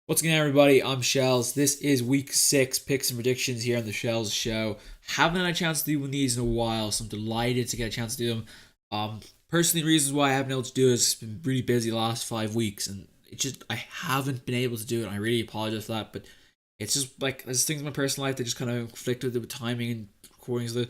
What's going on, everybody? I'm Shellz. This is week 6 picks and predictions here on the Shellz show. Haven't had a chance to do one of these in a while, so I'm delighted to get a chance to do them. Personally, reasons why I haven't been able to do it is it's been really busy the last 5 weeks, and I haven't been able to do it. I really apologize for that, but it's just like there's things in my personal life that just kind of conflict with the timing and recordings. The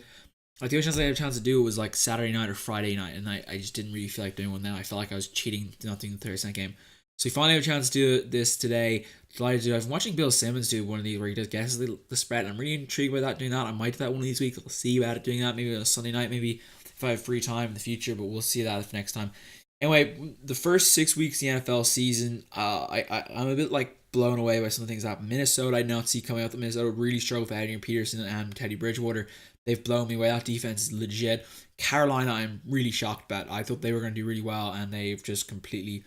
only chance I had a chance to do it was like Saturday night or Friday night, and I just didn't really feel like doing one then. I felt like I was cheating not doing the Thursday night game. So we finally have a chance to do this today. Delighted to do it. I've been watching Bill Simmons do one of these where he just guesses the spread. I'm really intrigued by that, doing that. I might do that one of these weeks. We'll see about it doing that maybe on a Sunday night, maybe if I have free time in the future, but we'll see that next time. Anyway, the first 6 weeks of the NFL season, I'm a bit like blown away by some of the things that happened. Minnesota, I did not see coming out that Minnesota really struggled with Adrian Peterson and Teddy Bridgewater. They've blown me away. That defense is legit. Carolina, I'm really shocked about. I thought they were going to do really well, and they've just completely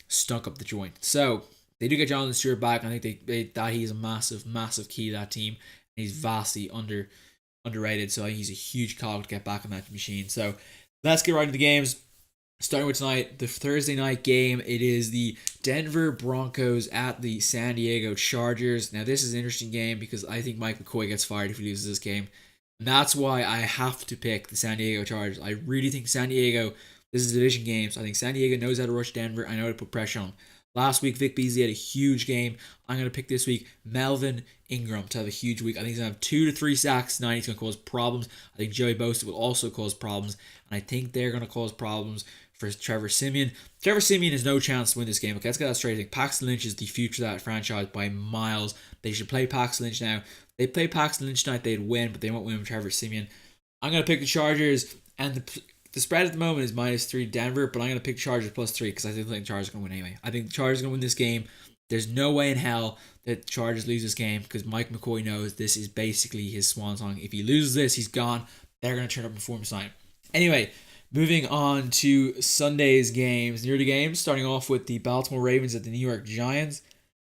stunk up the joint. So they do get Jonathan Stewart back. I think that he's a massive key to that team. And he's vastly underrated. So I think he's a huge cog to get back on that machine. So let's get right into the games. Starting with tonight, the Thursday night game. It is the Denver Broncos at the San Diego Chargers. Now this is an interesting game because I think Mike McCoy gets fired if he loses this game. And that's why I have to pick the San Diego Chargers. I really think San Diego, this is a division game, so I think San Diego knows how to rush Denver. I know how to put pressure on them. Last week, Vic Beasley had a huge game. I'm going to pick this week Melvin Ingram to have a huge week. I think he's going to have 2 to 3 sacks tonight. He's going to cause problems. I think Joey Bosa will also cause problems. And I think they're going to cause problems for Trevor Siemian. Trevor Siemian has no chance to win this game. Okay, let's get that straight. I think Paxton Lynch is the future of that franchise by miles. They should play Paxton Lynch now. They play Paxton Lynch tonight, they'd win, but they won't win with Trevor Siemian. I'm going to pick the Chargers, and the spread at the moment is -3 Denver, but I'm going to pick Chargers +3 because I think the Chargers are going to win anyway. I think the Chargers are going to win this game. There's no way in hell that the Chargers lose this game because Mike McCoy knows this is basically his swan song. If he loses this, he's gone. They're going to turn up and perform tonight. Anyway, moving on to Sunday's games. Near the games, starting off with the Baltimore Ravens at the New York Giants.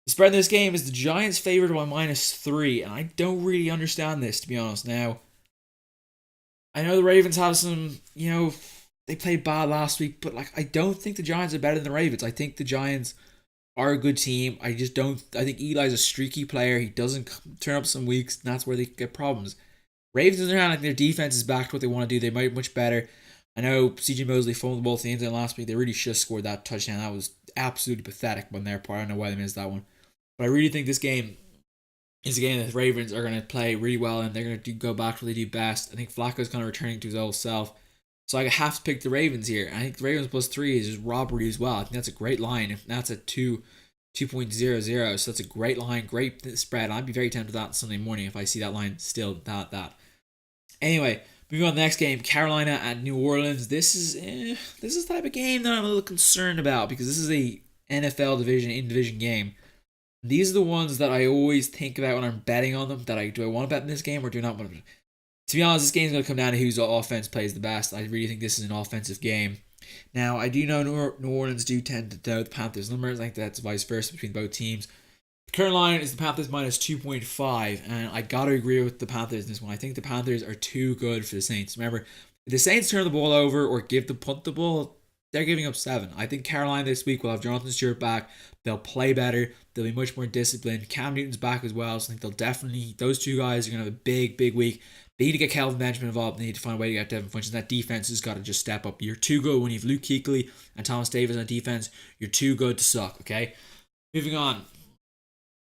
The spread in this game is the Giants favored by -3, and I don't really understand this, to be honest. Now, I know the Ravens have some, they played bad last week, but I don't think the Giants are better than the Ravens. I think the Giants are a good team. I just don't. I think Eli's a streaky player. He doesn't turn up some weeks, and that's where they get problems. Ravens, on the other hand, their defense is back to what they want to do. They might be much better. I know C.J. Mosley fumbled the ball at the end zone last week. They really should have scored that touchdown. That was absolutely pathetic on their part. I don't know why they missed that one. But I really think this game is a game that the Ravens are going to play really well, and they're going to go back to what they do best. I think Flacco's kind of returning to his old self. So I have to pick the Ravens here. I think the Ravens +3 is just robbery as well. I think that's a great line. If that's a 2.00, so that's a great line, great spread. I'd be very tempted with that Sunday morning if I see that line still that. Anyway, moving on to the next game, Carolina at New Orleans. This is the type of game that I'm a little concerned about because this is a NFL in-division game. These are the ones that I always think about when I'm betting on them. Do I want to bet in this game or do I not want to? To be honest, this game's going to come down to whose offense plays the best. I really think this is an offensive game. Now, I do know New Orleans do tend to know the Panthers' numbers. I think that's vice versa between both teams. The current line is the Panthers -2.5, and I got to agree with the Panthers in this one. I think the Panthers are too good for the Saints. Remember, if the Saints turn the ball over or give the punt the ball, they're giving up 7. I think Carolina this week will have Jonathan Stewart back. They'll play better. They'll be much more disciplined. Cam Newton's back as well, so I think those two guys are going to have a big week. They need to get Calvin Benjamin involved. They need to find a way to get Devin Funchess. That defense has got to just step up. You're too good when you have Luke Kuechly and Thomas Davis on defense. You're too good to suck, okay? Moving on.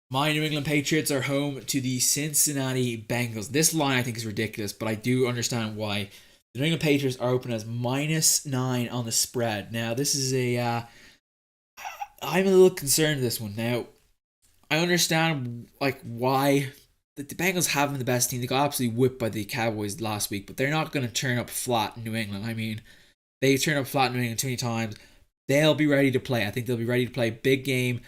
My New England Patriots are home to the Cincinnati Bengals. This line I think is ridiculous, but I do understand why. The New England Patriots are open as -9 on the spread. Now, this is I'm a little concerned with this one. Now, I understand why the Bengals have been the best team. They got absolutely whipped by the Cowboys last week, but they're not going to turn up flat in New England. I mean, they turn up flat in New England too many times. They'll be ready to play. I think they'll be ready to play big game.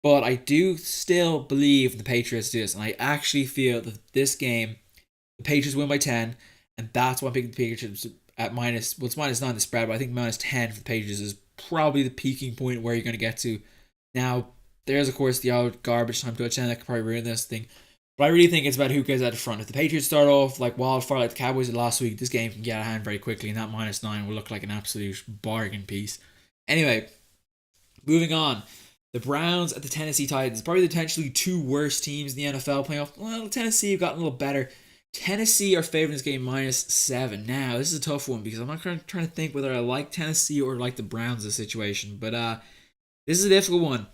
But I do still believe the Patriots do this, and I actually feel that this game, the Patriots win by 10, and that's why I'm picking the Patriots at it's -9 the spread, but I think -10 for the Patriots is probably the peaking point where you're going to get to. Now, there's of course the old garbage time touchdown that could probably ruin this thing, but I really think it's about who gets out the front. If the Patriots start off like wildfire like the Cowboys did last week, this game can get out of hand very quickly, and that -9 will look like an absolute bargain piece. Anyway, moving on. The Browns at the Tennessee Titans, probably the potentially two worst teams in the NFL playoff. Well, Tennessee have gotten a little better. Tennessee are favored in this game -7. Now, this is a tough one because I'm not trying to think whether I like Tennessee or like the Browns in this situation. But this is a difficult one.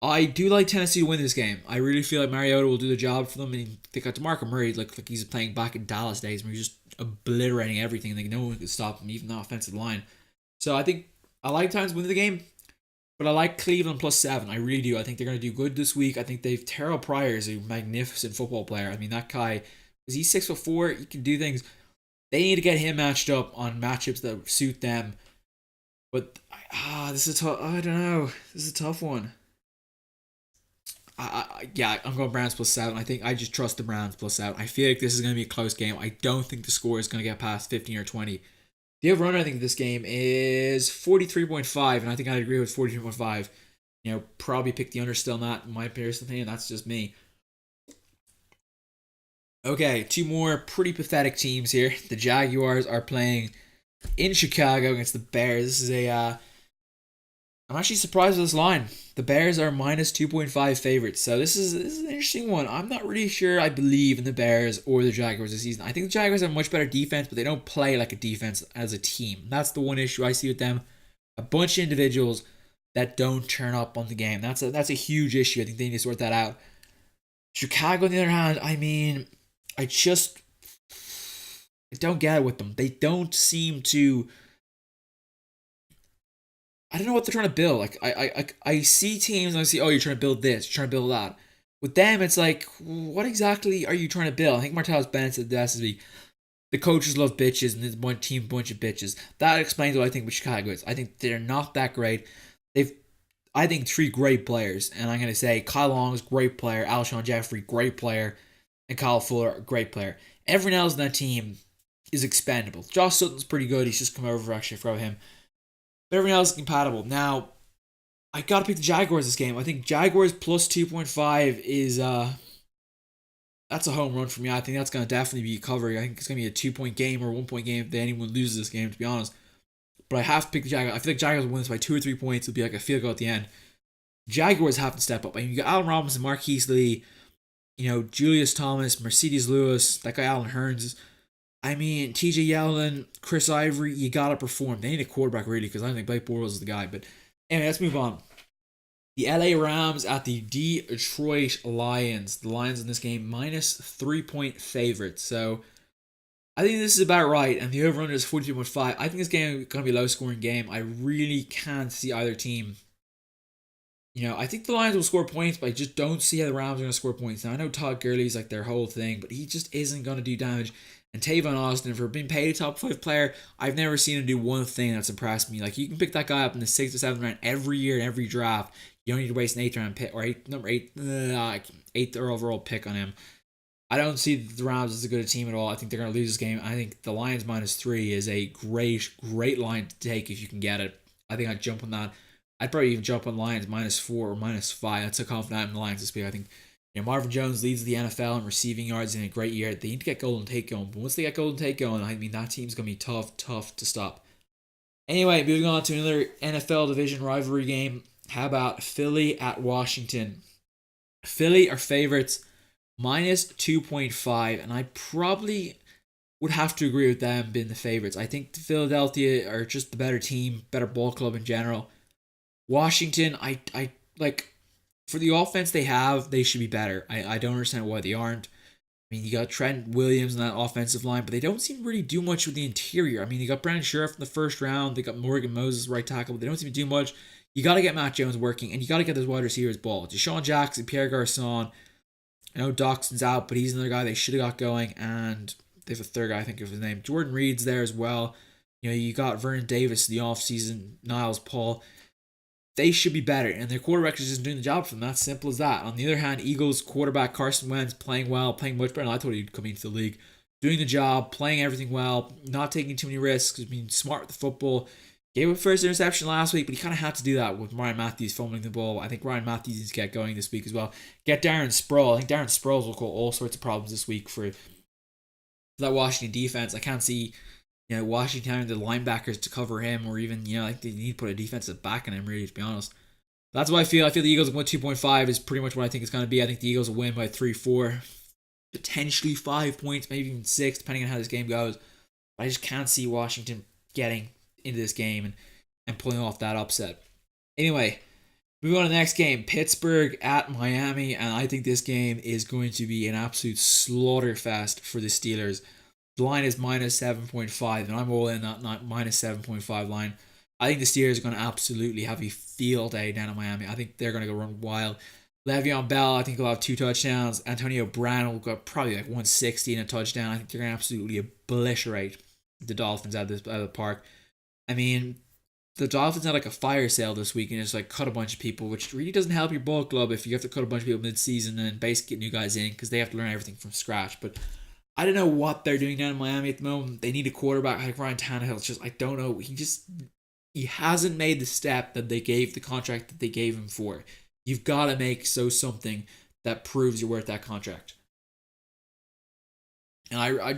I do like Tennessee to win this game. I really feel like Mariota will do the job for them. And they got DeMarco Murray like he's playing back in Dallas days where he's just obliterating everything. Like no one could stop him, even the offensive line. So I think I like Titans winning the game, but I like Cleveland +7. I really do. I think they're going to do good this week. I think Terrell Pryor is a magnificent football player. I mean, that guy, is he 6'4"? He can do things. They need to get him matched up on matchups that suit them. But this is tough. I don't know. This is a tough one. Yeah, I'm going Browns +7. I think I just trust the Browns +7. I feel like this is going to be a close game. I don't think the score is going to get past 15 or 20. The over-under, I think, this game is 43.5, and I think I'd agree with 43.5. Probably pick the under still, not my personal opinion. That's just me. Okay, two more pretty pathetic teams here. The Jaguars are playing in Chicago against the Bears. This is I'm actually surprised with this line. The Bears are -2.5 favorites. So this is an interesting one. I'm not really sure I believe in the Bears or the Jaguars this season. I think the Jaguars have much better defense, but they don't play like a defense as a team. That's the one issue I see with them. A bunch of individuals that don't turn up on the game. That's a huge issue. I think they need to sort that out. Chicago, on the other hand, I mean, I don't get it with them. They don't seem to. I don't know what they're trying to build. Like I see teams and I see, oh, you're trying to build this, you're trying to build that. With them, it's like, what exactly are you trying to build? I think Martellus Bennett said this week. The coaches love bitches and there's one team bunch of bitches. That explains what I think with Chicago is. I think they're not that great. I think, three great players, and I'm gonna say Kyle Long's great player, Alshon Jeffrey, great player, and Kyle Fuller, great player. Everyone else in that team is expendable. Josh Sutton's pretty good. He's just come over actually for him. But everyone else is compatible. Now, I gotta pick the Jaguars this game. I think Jaguars +2.5 is that's a home run for me. I think that's gonna definitely be a cover. I think it's gonna be a 2-point game or a 1-point game if anyone loses this game, to be honest. But I have to pick the Jaguars. I feel like Jaguars will win this by 2 or 3 points. It'll be like a field goal at the end. Jaguars have to step up. I mean, you got Allen Robinson, Marquise Lee, Julius Thomas, Mercedes Lewis, that guy Allen Hearns. I mean, TJ Yeldon, Chris Ivory, you gotta perform. They need a quarterback, really, because I don't think Blake Bortles is the guy. But anyway, let's move on. The LA Rams at the Detroit Lions. The Lions in this game, -3-point favorites. So, I think this is about right. And the over-under is 42.5. I think this game is going to be a low-scoring game. I really can't see either team. I think the Lions will score points, but I just don't see how the Rams are going to score points. Now, I know Todd Gurley's like their whole thing, but he just isn't going to do damage. And Tavon Austin, for being paid a top 5 player, I've never seen him do one thing that's impressed me. Like, you can pick that guy up in the 6th or 7th round every year in every draft. You don't need to waste an 8th round pick or 8th overall pick on him. I don't see the Rams as a good team at all. I think they're going to lose this game. I think the Lions -3 is a great line to take if you can get it. I think I'd jump on that. I'd probably even jump on Lions -4 or -5. That's how confident in the Lions this week. I think Marvin Jones leads the NFL in receiving yards in a great year. They need to get Golden Tate going. But once they get Golden Tate going, I mean, that team's going to be tough to stop. Anyway, moving on to another NFL division rivalry game. How about Philly at Washington? Philly are favorites -2.5, and I probably would have to agree with them being the favorites. I think Philadelphia are just the better team, better ball club in general. Washington, I like, for the offense they have, they should be better. I don't understand why they aren't. I mean, you got Trent Williams in that offensive line, but they don't seem to really do much with the interior. I mean, you got Brandon Scherff in the first round. They got Morgan Moses right tackle, but they don't seem to do much. You got to get Matt Jones working, and you got to get those wide receivers ball. Deshaun Jackson, Pierre Garçon. I know Doxson's out, but he's another guy they should have got going, and they have a third guy, I think of his name. Jordan Reed's there as well. You got Vernon Davis in the offseason, Niles Paul. They should be better, and their quarterback is just doing the job for them. That's simple as that. On the other hand, Eagles quarterback Carson Wentz playing well, playing much better than I thought he'd come into the league. Doing the job, playing everything well, not taking too many risks, being smart with the football. Gave up first interception last week, but he kind of had to do that with Ryan Matthews fumbling the ball. I think Ryan Matthews needs to get going this week as well. Get Darren Sproles. I think Darren Sproles will cause all sorts of problems this week for that Washington defense. I can't see Washington having the linebackers to cover him, or even like they need to put a defensive back on him, really, to be honest. That's what I feel. I feel the Eagles win 2.5 is pretty much what I think it's going to be. I think the Eagles will win by 3, 4, potentially 5 points, maybe even 6, depending on how this game goes. But I just can't see Washington getting into this game and pulling off that upset. Anyway, moving on to the next game, Pittsburgh at Miami, and I think this game is going to be an absolute slaughterfest for the Steelers. The line is minus 7.5, and I'm all in that minus 7.5 line. I think the Steelers are going to absolutely have a field day down in Miami. I think they're going to go run wild. Le'Veon Bell, I think he'll have 2 touchdowns. Antonio Brown will go probably like 160 and a touchdown. I think they're going to absolutely obliterate the Dolphins out of the park. I mean, the Dolphins had like a fire sale this week and just like cut a bunch of people, which really doesn't help your ball club if you have to cut a bunch of people mid-season and basically get new guys in because they have to learn everything from scratch. But I don't know what they're doing down in Miami at the moment. They need a quarterback like Ryan Tannehill. It's just, I don't know. He hasn't made the step that they gave the contract that they gave him for. You've got to make something that proves you're worth that contract. And I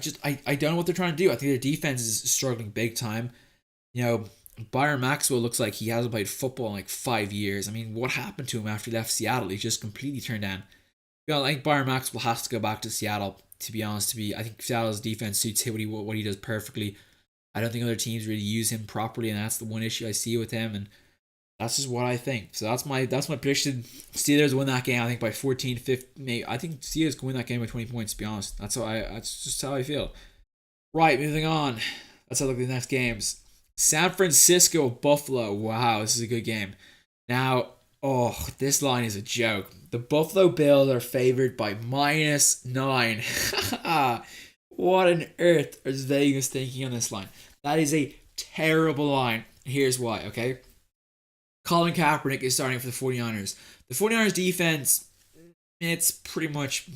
don't know what they're trying to do. I think their defense is struggling big time. You know, Byron Maxwell looks like he hasn't played football in like 5 years. I mean, what happened to him after he left Seattle? He just completely turned down. You know, I think Byron Maxwell has to go back to Seattle, to be honest. I think Seattle's defense suits what he does perfectly. I don't think other teams really use him properly, and that's the one issue I see with him, and that's just what I think. So that's my prediction. Steelers win that game, I think, by 14, 15. Maybe. I think Steelers can win that game by 20 points, to be honest. That's just how I feel. Right, moving on. Let's have a look at the next games. San Francisco, Buffalo. Wow, this is a good game. Now, this line is a joke. The Buffalo Bills are favored by -9. What on earth is Vegas thinking on this line? That is a terrible line. Here's why, okay? Colin Kaepernick is starting for the 49ers. The 49ers defense, it's pretty much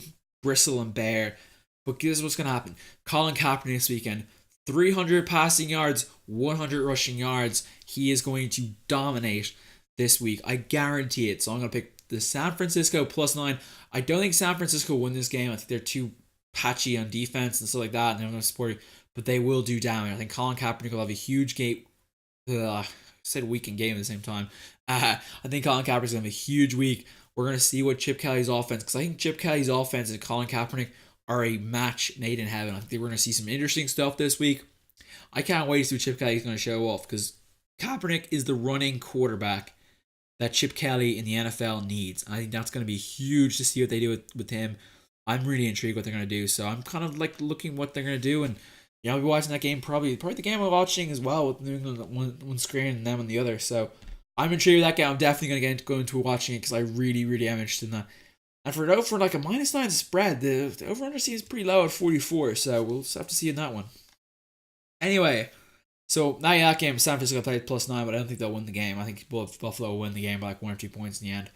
bristle and bear. But this is what's going to happen. Colin Kaepernick this weekend, 300 passing yards, 100 rushing yards. He is going to dominate this week. I guarantee it. So I'm going to pick the San Francisco +9. I don't think San Francisco will win this game. I think they're too patchy on defense and stuff like that, and they're going to support it. But they will do damage. I think Colin Kaepernick will have a huge game. I said weekend game at the same time. I think Colin Kaepernick's going to have a huge week. We're going to see what Chip Kelly's offense, because I think Chip Kelly's offense and Colin Kaepernick are a match made in heaven. I think we're going to see some interesting stuff this week. I can't wait to see what Chip Kelly's going to show off, because Kaepernick is the running quarterback that Chip Kelly in the NFL needs. I think that's going to be huge to see what they do with him. I'm really intrigued what they're going to do, so I'm kind of like looking what they're going to do, and I'll be watching that game probably the game I'm watching as well, with New England on one screen and them on the other. So I'm intrigued with that game. I'm definitely going to go into watching it because I really, really am interested in that. And for like a -9 spread, the over-under seems pretty low at 44, so we'll just have to see in that one. Anyway, so now that game, San Francisco played +9, but I don't think they'll win the game. I think Buffalo will win the game by like 1 or 2 points in the end.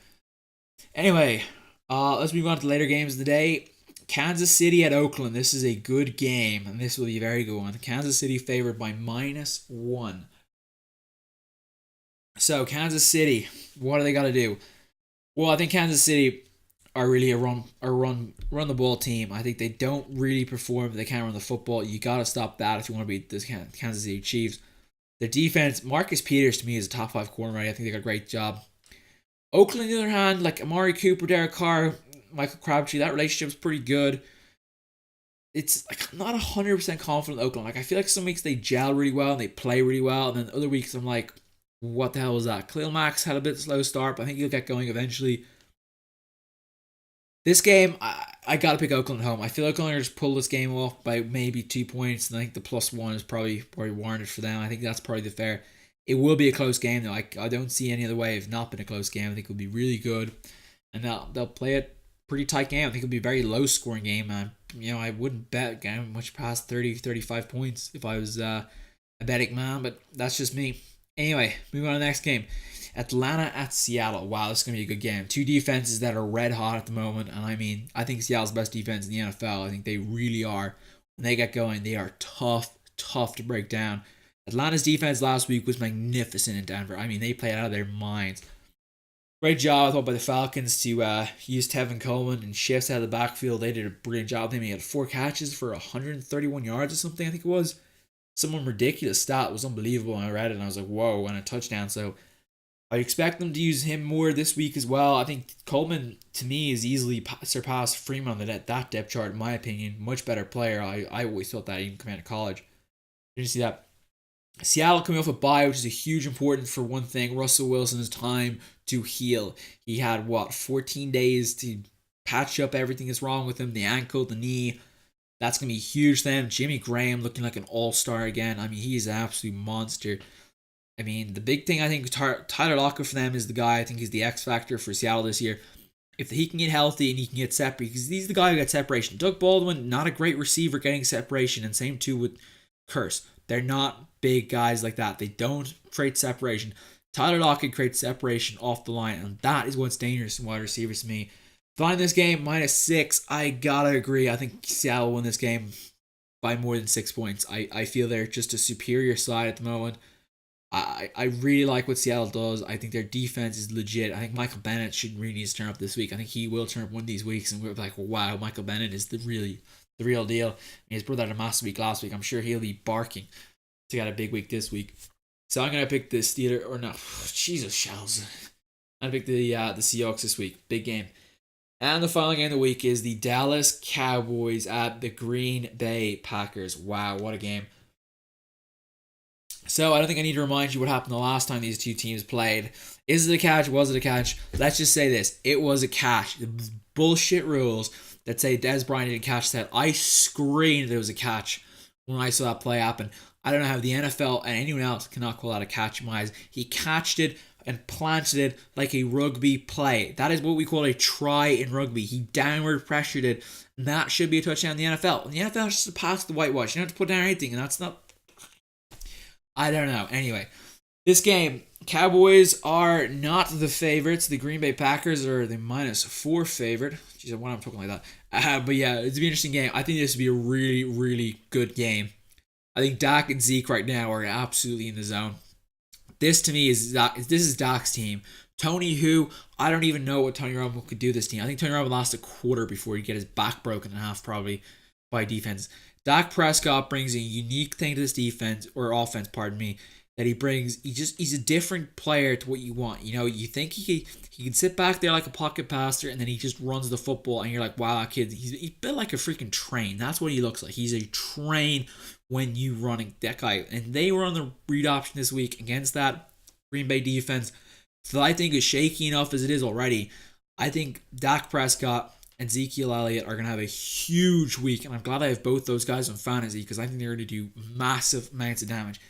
Anyway, let's move on to the later games of the day. Kansas City at Oakland. This is a good game, and this will be a very good one. Kansas City favored by -1. So Kansas City, what do they got to do? Well, I think Kansas City are really a run the ball team. I think they don't really perform. They can't run the football. You got to stop that if you want to beat this Kansas City Chiefs. Their defense, Marcus Peters to me is a top 5 corner. Right? I think they got a great job. Oakland, on the other hand, like Amari Cooper, Derek Carr, Michael Crabtree, that relationship is pretty good. It's like I'm not 100% confident in Oakland. Like I feel like some weeks they gel really well and they play really well, and then other weeks I'm like, what the hell was that? Khalil Mack's had a bit slow start, but I think he'll get going eventually. This game, I gotta pick Oakland at home. I feel like Oakland just pull this game off by maybe 2 points, and I think the +1 is probably warranted for them. I think that's probably the fair. It will be a close game though. I don't see any other way of not being a close game. I think it'll be really good, and they'll play it pretty tight game. I think it'll be a very low scoring game. I wouldn't bet a game much past 30, 35 points if I was a betting man, but that's just me. Anyway, moving on to the next game. Atlanta at Seattle. Wow, this is going to be a good game. 2 defenses that are red hot at the moment, and I think Seattle's best defense in the NFL. I think they really are. When they get going, they are tough to break down. Atlanta's defense last week was magnificent in Denver. They played out of their minds. Great job, I thought, by the Falcons to use Tevin Coleman and shifts out of the backfield. They did a brilliant job. He had 4 catches for 131 yards or something, I think it was. Some ridiculous stat. It was unbelievable. I read it and I was like, whoa, and a touchdown. So I expect them to use him more this week as well. I think Coleman, to me, is easily surpassed Freeman on that depth chart, in my opinion. Much better player. I always thought that even coming out of college. Did you see that? Seattle coming off a bye, which is a huge important for one thing. Russell Wilson's time to heal. He had, 14 days to patch up everything that's wrong with him, the ankle, the knee. That's going to be huge then. Jimmy Graham looking like an all-star again. I mean, he's an absolute monster. I mean, the big thing I think Tyler Lockett for them is the guy I think is the X factor for Seattle this year. If he can get healthy and he can get separate, because he's the guy who got separation. Doug Baldwin, not a great receiver getting separation, and same too with Curse. They're not big guys like that. They don't create separation. Tyler Lockett creates separation off the line, and that is what's dangerous in wide receivers to me. Find this game -6. I gotta agree. I think Seattle won this game by more than 6 points. I feel they're just a superior side at the moment. I really like what Seattle does. I think their defense is legit. I think Michael Bennett should really need to turn up this week. I think he will turn up one of these weeks, and we're like, wow, Michael Bennett is the real deal. And his brother had a massive week last week. I'm sure he'll be barking to get a big week this week. So I'm gonna pick the Steelers, or no, Jesus, Shellz. I'm gonna pick the Seahawks this week. Big game. And the final game of the week is the Dallas Cowboys at the Green Bay Packers. Wow, what a game. So I don't think I need to remind you what happened the last time these two teams played. Is it a catch? Was it a catch? Let's just say this. It was a catch. The bullshit rules that say Dez Bryant didn't catch that. I screamed it was a catch when I saw that play happen. I don't know how the NFL and anyone else cannot call that a catch in my eyes. He catched it and planted it like a rugby play. That is what we call a try in rugby. He downward pressured it, and that should be a touchdown in the NFL. And the NFL is just to pass the whitewash. You don't have to put down anything, and that's not... I don't know. Anyway, this game, Cowboys are not the favorites. The Green Bay Packers are the -4 favorite. Jeez, why am I talking like that? But yeah, it's an interesting game. I think this would be a really, really good game. I think Dak and Zeke right now are absolutely in the zone. This to me is Dak's team. Tony, who I don't even know what Tony Romo could do this team. I think Tony Romo lost a quarter before he get his back broken in half probably by defense. Dak Prescott brings a unique thing to this defense, or offense, pardon me, that he brings. He's a different player to what you want. You know, you think he can sit back there like a pocket passer, and then he just runs the football, and you're like, wow, that kid, he's built like a freaking train. That's what he looks like. He's a train when you running that guy. And they were on the read option this week against that Green Bay defense that I think is shaky enough as it is already. I think Dak Prescott and Ezekiel Elliott are going to have a huge week, and I'm glad I have both those guys on fantasy because I think they're going to do massive amounts of damage.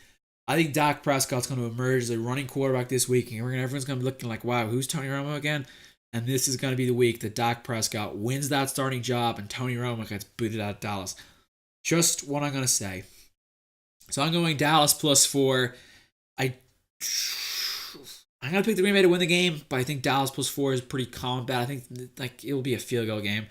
I think Dak Prescott's going to emerge as a running quarterback this week, and everyone's going to be looking like, wow, who's Tony Romo again? And this is going to be the week that Dak Prescott wins that starting job and Tony Romo gets booted out of Dallas. Just what I'm going to say. So I'm going Dallas +4. I'm going to pick the Green Bay to win the game, but I think Dallas +4 is pretty common bet. I think it'll be a field goal game.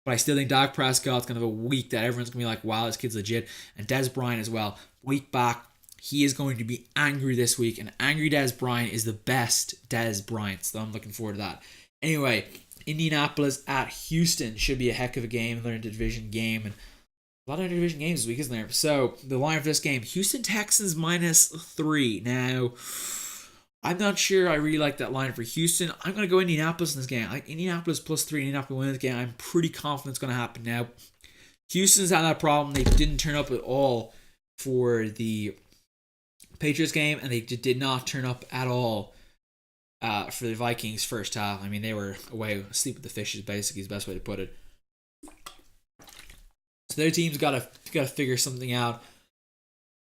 But I still think Dak Prescott's going to have a week that everyone's going to be like, wow, this kid's legit. And Dez Bryant as well. Week back, he is going to be angry this week. And angry Dez Bryant is the best Dez Bryant. So I'm looking forward to that. Anyway, Indianapolis at Houston should be a heck of a game. Another division game. And a lot of division games this week, isn't there? So the line for this game, Houston Texans -3. Now, I'm not sure I really like that line for Houston. I'm going to go Indianapolis in this game. I like Indianapolis +3. Indianapolis win this game. I'm pretty confident it's going to happen now. Houston's had that problem. They didn't turn up at all for the Patriots game, and they did not turn up at all for the Vikings first half. I mean, they were away asleep with the fishes, basically, is the best way to put it. So their team's got to figure something out.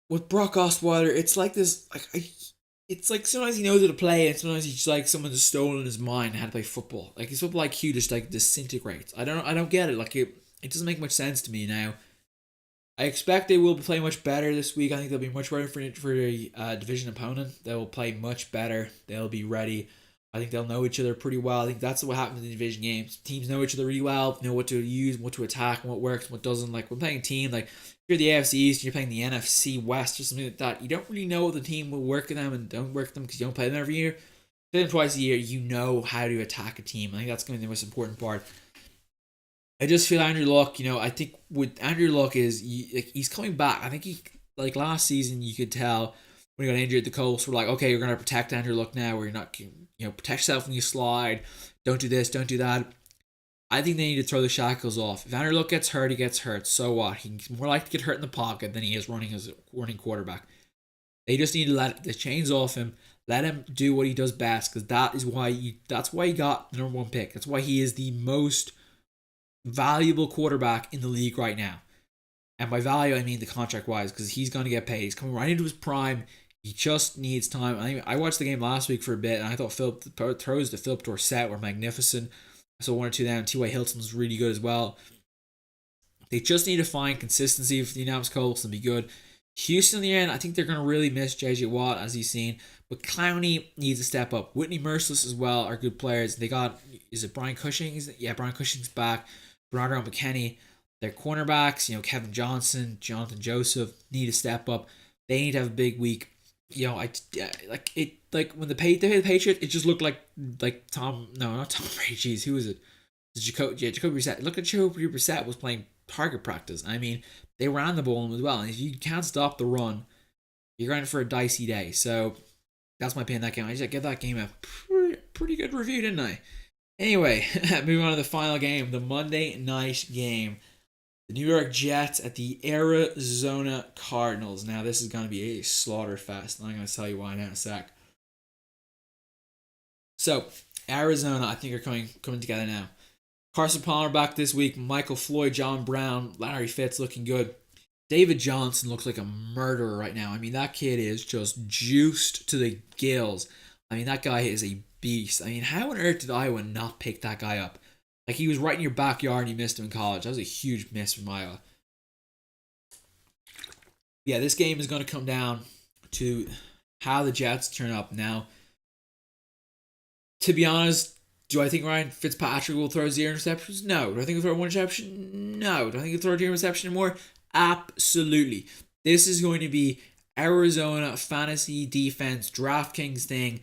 With Brock Osweiler, it's like this. It's like sometimes he knows how to play, and sometimes he's like someone's stolen his mind how to play football. Like his football IQ just like disintegrates. I don't get it. Like it doesn't make much sense to me now. I expect they will play much better this week. I think they'll be much better for a division opponent. They will play much better. They'll be ready. I think they'll know each other pretty well. I think that's what happens in division games. Teams know each other really well, know what to use, what to attack, what works, what doesn't. Like when playing a team, like if you're the AFC East, you're playing the NFC West or something like that. You don't really know what the team will work with them and don't work with them because you don't play them every year. Play them twice a year. You know how to attack a team. I think that's going to be the most important part. I just feel Andrew Luck. I think with Andrew Luck he's coming back. I think he like last season you could tell when he got injured, the Colts were like, okay, you're gonna protect Andrew Luck now, or you're not, protect yourself when you slide. Don't do this, don't do that. I think they need to throw the shackles off. If Andrew Luck gets hurt, he gets hurt. So what? He's more likely to get hurt in the pocket than he is running as a running quarterback. They just need to let the chains off him. Let him do what he does best, because that's why he got the number one pick. That's why he is the most valuable quarterback in the league right now. And by value, I mean the contract wise, because he's going to get paid. He's coming right into his prime. He just needs time. I watched the game last week for a bit, and I thought the throws to Philip Dorsett were magnificent. I saw one or two down. T.Y. Hilton was really good as well. They just need to find consistency for the Indianapolis Colts and be good. Houston, in the end, I think they're going to really miss J.J. Watt, as he's seen. But Clowney needs to step up. Whitney Merciless as well are good players. They got, is it Brian Cushing? Yeah, Brian Cushing's back. Bernardo McKinney. Their cornerbacks, Kevin Johnson, Jonathan Joseph, need to step up. They need to have a big week. When they played the Patriots, it just looked like not Tom Brady. Jeez, who was it? Jacoby Brissett. Look at Jacoby Brissett was playing target practice. I mean, they ran the ball as well, and if you can't stop the run, you're going for a dicey day. So that's my opinion on that game. I just give that game a pretty good review, didn't I? Anyway, moving on to the final game, the Monday night game. The New York Jets at the Arizona Cardinals. Now, this is going to be a slaughter fest, and I'm going to tell you why in a sec. So, Arizona, I think, are coming together now. Carson Palmer back this week. Michael Floyd, John Brown, Larry Fitz looking good. David Johnson looks like a murderer right now. I mean, that kid is just juiced to the gills. I mean, that guy is a beast. I mean, how on earth did Iowa not pick that guy up? Like, he was right in your backyard and you missed him in college. That was a huge miss from Iowa. Yeah, this game is going to come down to how the Jets turn up. Now, to be honest, do I think Ryan Fitzpatrick will throw 0 interceptions? No. Do I think he'll throw 1 interception? No. Do I think he'll throw 0 interception more? Absolutely. This is going to be Arizona fantasy defense, DraftKings thing.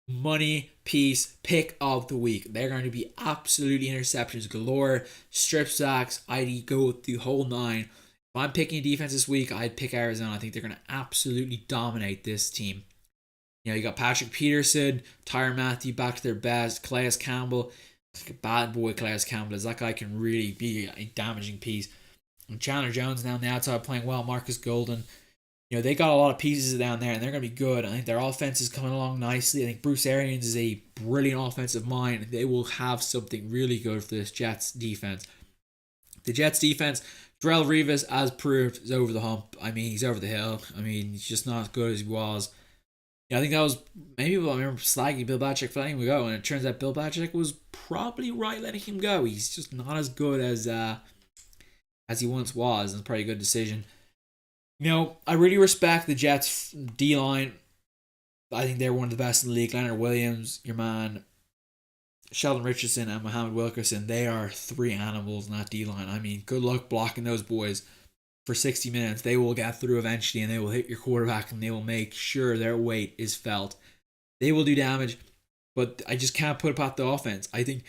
Money piece pick of the week. They're going to be absolutely interceptions galore, strip sacks. I'd go with the whole 9. If I'm picking a defense this week, I'd pick Arizona. I think they're going to absolutely dominate this team. You got Patrick Peterson, Tyrann Mathieu back to their best. Calais Campbell, like a bad boy. Calais Campbell, as that guy can really be a damaging piece. And Chandler Jones now on the outside playing well. Marcus Golden. They got a lot of pieces down there, and they're going to be good. I think their offense is coming along nicely. I think Bruce Arians is a brilliant offensive mind. They will have something really good for this Jets defense. The Jets defense, Darrelle Revis, as proved, is over the hump. I mean, he's over the hill. I mean, he's just not as good as he was. I think that was, maybe I remember slagging Bill Belichick for letting him go, and it turns out Bill Belichick was probably right letting him go. He's just not as good as he once was, and it's probably a good decision. I really respect the Jets D-line. I think they're one of the best in the league. Leonard Williams, your man, Sheldon Richardson, and Muhammad Wilkerson, they are 3 animals in that D-line. I mean, good luck blocking those boys for 60 minutes. They will get through eventually, and they will hit your quarterback, and they will make sure their weight is felt. They will do damage, but I just can't put it past the offense. I think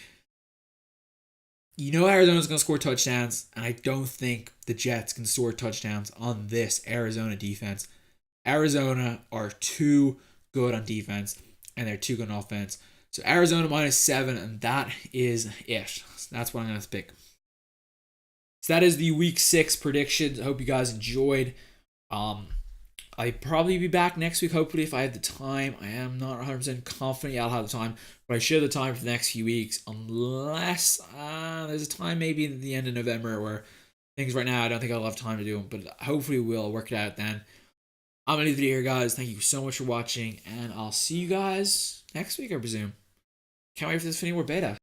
Arizona's going to score touchdowns, and I don't think the Jets can score touchdowns on this Arizona defense. Arizona are too good on defense, and they're too good on offense. So Arizona -7, and that is it. That's what I'm going to pick. So that is the Week 6 predictions. I hope you guys enjoyed. I'd probably be back next week, hopefully, if I have the time. I am not 100% confident I'll have the time, but I should have the time for the next few weeks, unless there's a time maybe at the end of November where things right now I don't think I'll have time to do them, but hopefully we'll work it out then. I'm going to leave the video here, guys. Thank you so much for watching, and I'll see you guys next week, I presume. Can't wait for this Infinity War beta.